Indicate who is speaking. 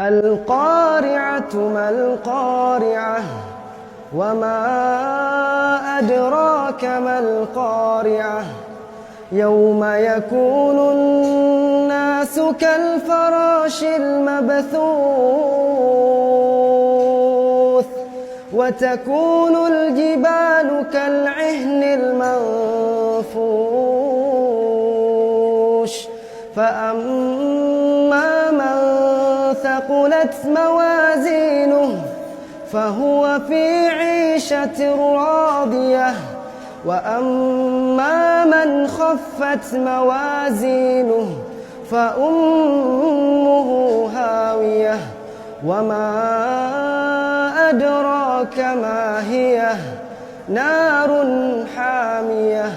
Speaker 1: القارعة ما القارعة وما أدراك ما القارعة يوم يكون الناس كالفراش المبثوث وتكون الجبال كالعهن المنفوش فأما من ثقلت موازينه فهو في عيشة راضية وأما من خفت موازينه فأمه هاوية وما أدراك ما هي نار حامية